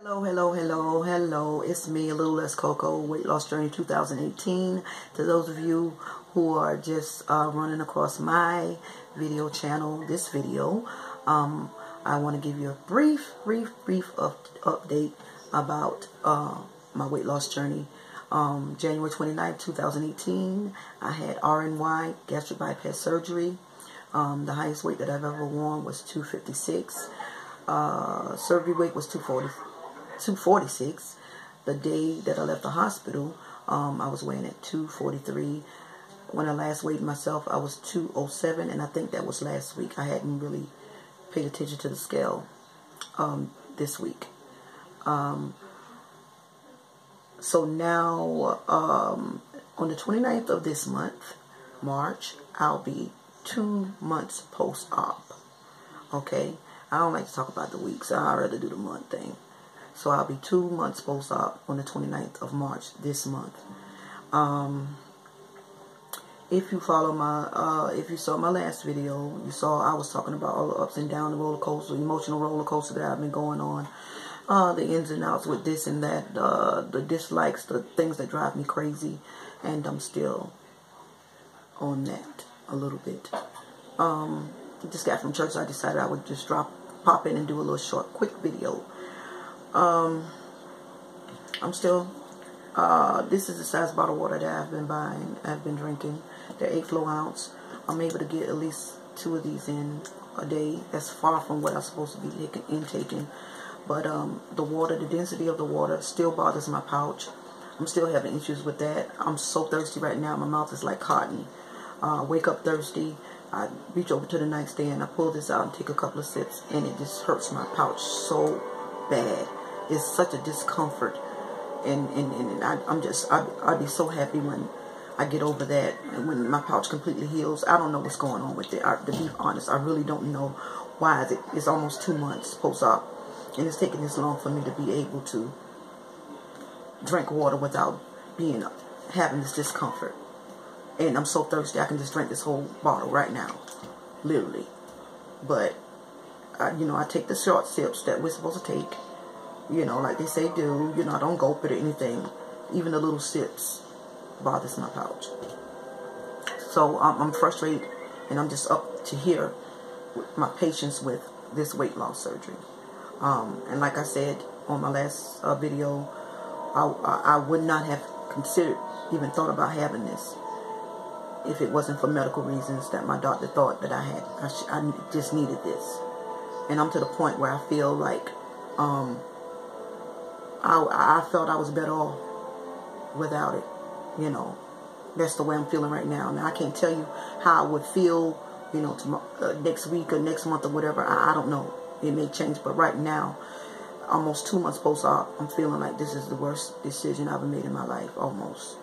Hello. It's me, A Little Less Coco, Weight Loss Journey 2018. To those of you who are just running across my video channel, this video, I want to give you a brief update about my weight loss journey. January 29th, 2018, I had RNY, gastric bypass surgery. The highest weight that I've ever worn was 256. Surgery weight was 246. The day that I left the hospital, I was weighing at 243. When I last weighed myself, I was 207, and I think that was last week. I hadn't really paid attention to the scale this week. So now, on the 29th of this month, March, I'll be 2 months post-op. Okay? I don't like to talk about the weeks. I'd rather do the month thing. So I'll be 2 months post-op on the 29th of March this month. If you follow my, if you saw my last video, you saw I was talking about all the ups and downs, the roller coaster, emotional roller coaster that I've been going on. The ins and outs with this and that, the dislikes, the things that drive me crazy. And I'm still on that a little bit. Just got from church, so I decided I would just pop in and do a little short, quick video. I'm still, this is the size bottle of water that I've been buying, I've been drinking. They're 8 flow ounce. I'm able to get at least 2 of these in a day. That's far from what I'm supposed to be intaking. But the water, the density of the water still bothers my pouch. I'm still having issues with that. I'm so thirsty right now. My mouth is like cotton. Wake up thirsty. I reach over to the nightstand. I pull this out and take a couple of sips, and it just hurts my pouch so bad. It's such a discomfort, and I'd be so happy when I get over that, and when my pouch completely heals. I don't know what's going on with it. To be honest, I really don't know why. It's almost 2 months post-op, and it's taking this long for me to be able to drink water without having this discomfort. And I'm so thirsty, I can just drink this whole bottle right now, literally. But you know, I take the short sips that we're supposed to take. You know, like they say do. You know, I don't gulp it or anything. Even the little sips bothers my pouch. So I'm frustrated, and I'm just up to here with my patience with this weight loss surgery. And like I said on my last video, I would not have considered, even thought about having this if it wasn't for medical reasons that my doctor thought that I just needed this. And I'm to the point where I feel like I felt I was better off without it. You know, that's the way I'm feeling right now. Now I can't tell you how I would feel, you know, next week or next month or whatever. I don't know. It may change, but right now, almost 2 months post-op, I'm feeling like this is the worst decision I've ever made in my life, almost.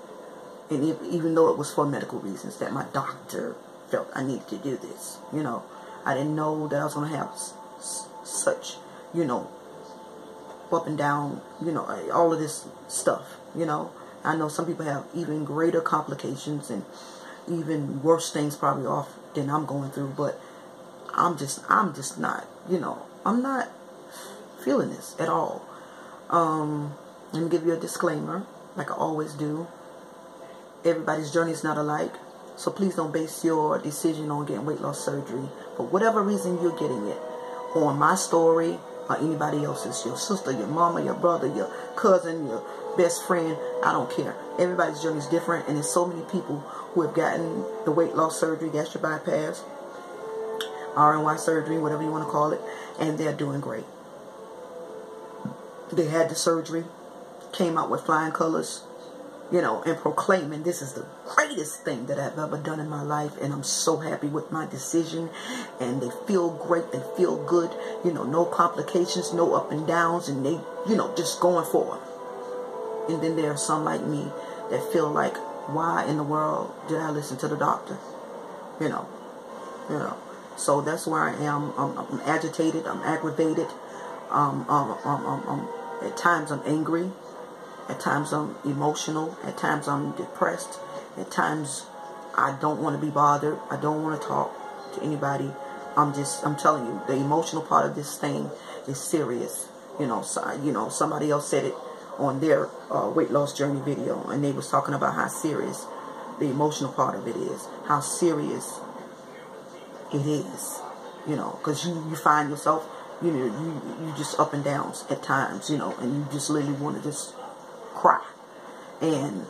And even though it was for medical reasons, that my doctor felt I needed to do this, you know, I didn't know that I was going to have such, you know, up and down, you know, all of this stuff, you know. I know some people have even greater complications and even worse things probably off than I'm going through, but I'm just not, you know, I'm not feeling this at all. Let me give you a disclaimer, like I always do. Everybody's journey is not alike, so please don't base your decision on getting weight loss surgery for whatever reason you're getting it on my story or anybody else's. Your sister, your mama, your brother, your cousin, your best friend. I don't care. Everybody's journey is different, and there's so many people who have gotten the weight loss surgery, gastric bypass, RNY surgery, whatever you want to call it, and they're doing great. They had the surgery, came out with flying colors, you know, and proclaiming this is the greatest thing that I've ever done in my life, and I'm so happy with my decision, and they feel great, they feel good, you know, no complications, no up and downs, and they, you know, just going forward. And then there are some like me that feel like, why in the world did I listen to the doctor? You know. So that's where I am. I'm agitated, I'm aggravated, at times I'm angry. At times I'm emotional. At times I'm depressed. At times I don't want to be bothered. I don't want to talk to anybody. I'm telling you, the emotional part of this thing is serious. You know, so, you know, somebody else said it on their weight loss journey video, and they was talking about how serious the emotional part of it is, how serious it is, you know, because you find yourself, you know, you just up and downs at times, you know, and you just literally want to just cry. And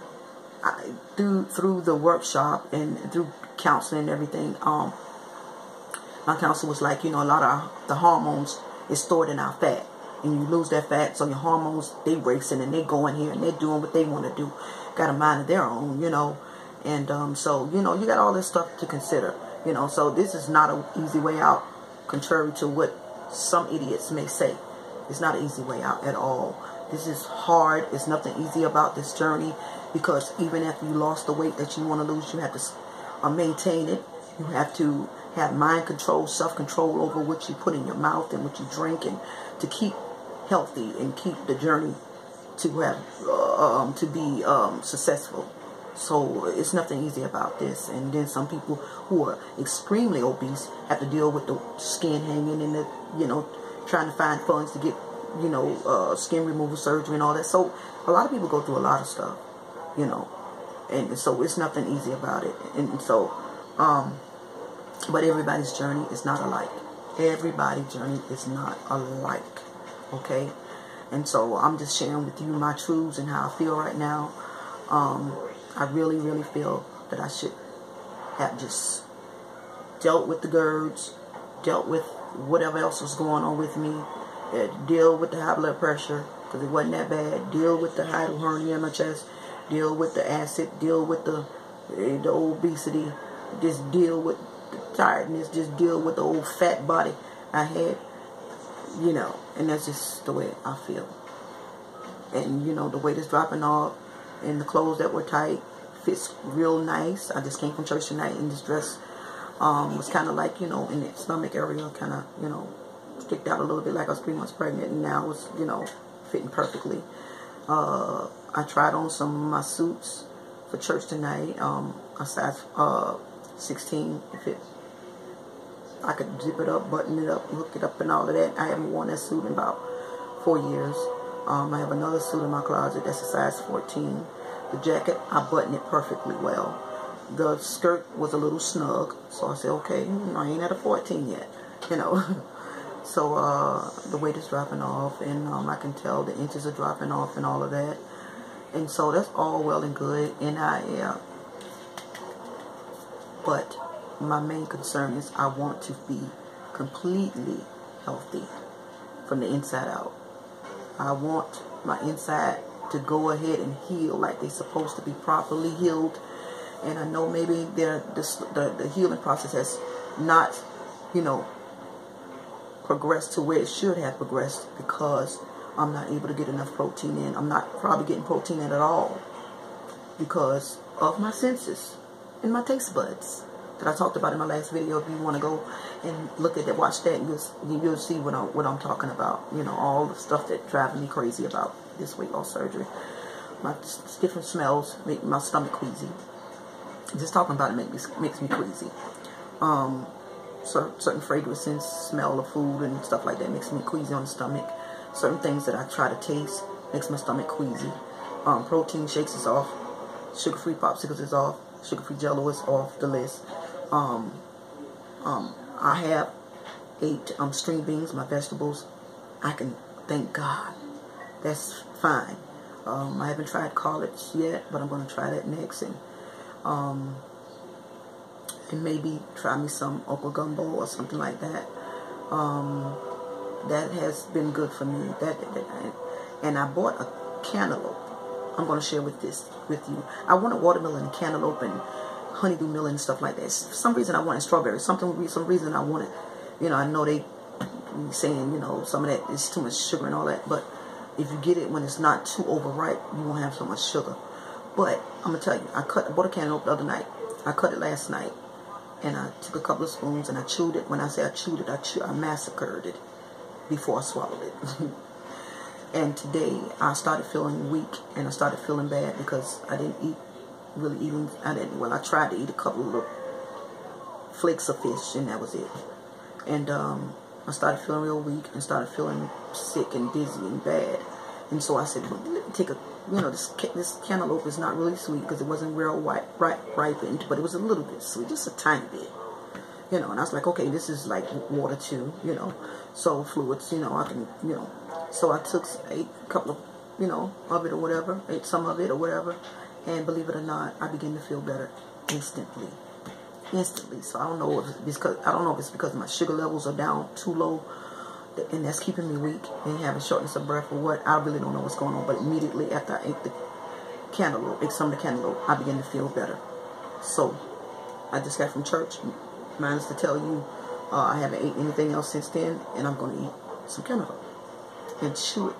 through the workshop and through counseling and everything, my counselor was like, you know, a lot of the hormones is stored in our fat, and you lose that fat, so your hormones, they racing and they going here and they're doing what they want to do, got a mind of their own, you know. And so, you know, you got all this stuff to consider, you know. So this is not an easy way out, contrary to what some idiots may say. It's not an easy way out at all. This is hard. There's nothing easy about this journey, because even after you lost the weight that you want to lose, you have to maintain it. You have to have mind control, self-control over what you put in your mouth and what you drink, and to keep healthy and keep the journey to have to be successful. So it's nothing easy about this. And then some people who are extremely obese have to deal with the skin hanging and the, you know, trying to find funds to get, you know, skin removal surgery and all that. So a lot of people go through a lot of stuff, you know, and so it's nothing easy about it. And so but everybody's journey is not alike. Everybody's journey is not alike. Okay? And so I'm just sharing with you my truths and how I feel right now. I really, really feel that I should have just dealt with the GERDs, dealt with whatever else was going on with me, deal with the high blood pressure, because it wasn't that bad, deal with the hiatal hernia in my chest, deal with the acid, deal with the obesity, just deal with the tiredness, just deal with the old fat body I had, you know. And that's just the way I feel. And, you know, the weight is dropping off, and the clothes that were tight fits real nice. I just came from church tonight, and this dress was kind of like, you know, in the stomach area, kind of, you know, sticked out a little bit like I was 3 months pregnant, and now it's, you know, fitting perfectly. I tried on some of my suits for church tonight, a size 16 fit. I could zip it up, button it up, hook it up and all of that. I haven't worn that suit in about 4 years. I have another suit in my closet that's a size 14. The jacket, I button it perfectly well. The skirt was a little snug, so I said, okay, I ain't at a 14 yet, you know. So the weight is dropping off, and I can tell the inches are dropping off and all of that. And so that's all well and good, and but my main concern is I want to be completely healthy from the inside out. I want my inside to go ahead and heal like they're supposed to be properly healed. And I know maybe the healing process has not, you know, progressed to where it should have progressed, because I'm not able to get enough protein in. I'm not probably getting protein in at all because of my senses and my taste buds that I talked about in my last video. If you want to go and look at that, watch that, you'll see what I'm talking about. You know, all the stuff that driving me crazy about this weight loss surgery. My different smells make my stomach queasy. Just talking about it makes me queasy. Certain fragrances, smell of food and stuff like that makes me queasy on the stomach. Certain things that I try to taste makes my stomach queasy. Protein shakes is off. Sugar-free popsicles is off. Sugar-free Jello is off the list. I have ate string beans, my vegetables. I can thank God. That's fine. I haven't tried collards yet, but I'm going to try that next, and maybe try me some okra gumbo or something like that. That has been good for me. And I bought a cantaloupe. I'm going to share with you. I wanted watermelon and cantaloupe and honeydew melon and stuff like that. For some reason I wanted strawberry. Some reason I wanted, you know, I know they saying, you know, some of that is too much sugar and all that, but if you get it when it's not too overripe, you won't have so much sugar. But I'm going to tell you, I bought a cantaloupe the other night. I cut it last night, and I took a couple of spoons and I chewed it. When I say I chewed it, I massacred it before I swallowed it. And today I started feeling weak, and I started feeling bad because I didn't well, I tried to eat a couple of little flakes of fish, and that was it. And I started feeling real weak and started feeling sick and dizzy and bad. And so I said, well, let me take a, this cantaloupe is not really sweet because it wasn't real ripened, but it was a little bit sweet, just a tiny bit. And I was like, okay, this is like water too, so fluids, I can, so I ate a couple of, of it or whatever, ate some of it or whatever, and believe it or not, I began to feel better instantly. So I don't know if it's because my sugar levels are down too low, and that's keeping me weak and having shortness of breath or what. I really don't know what's going on, but immediately after I ate the cantaloupe, some of the cantaloupe, I began to feel better. So I just got from church. Mine is to tell you, I haven't eaten anything else since then, and I'm going to eat some cantaloupe and chew it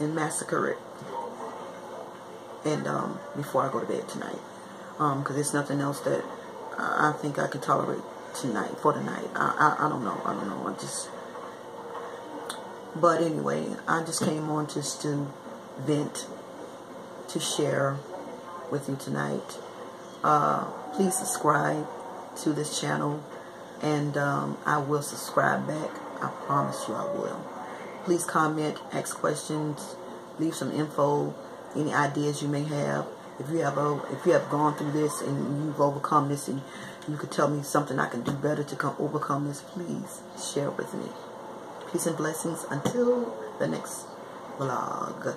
and massacre it, and before I go to bed tonight, because there's nothing else that I think I can tolerate tonight, for the night. I don't know. But anyway, I just came on just to vent, to share with you tonight. Please subscribe to this channel, and I will subscribe back. I promise you I will. Please comment, ask questions, leave some info, any ideas you may have. If you have gone through this and you've overcome this, and you could tell me something I can do better to overcome this, please share with me. Peace and blessings until the next vlog.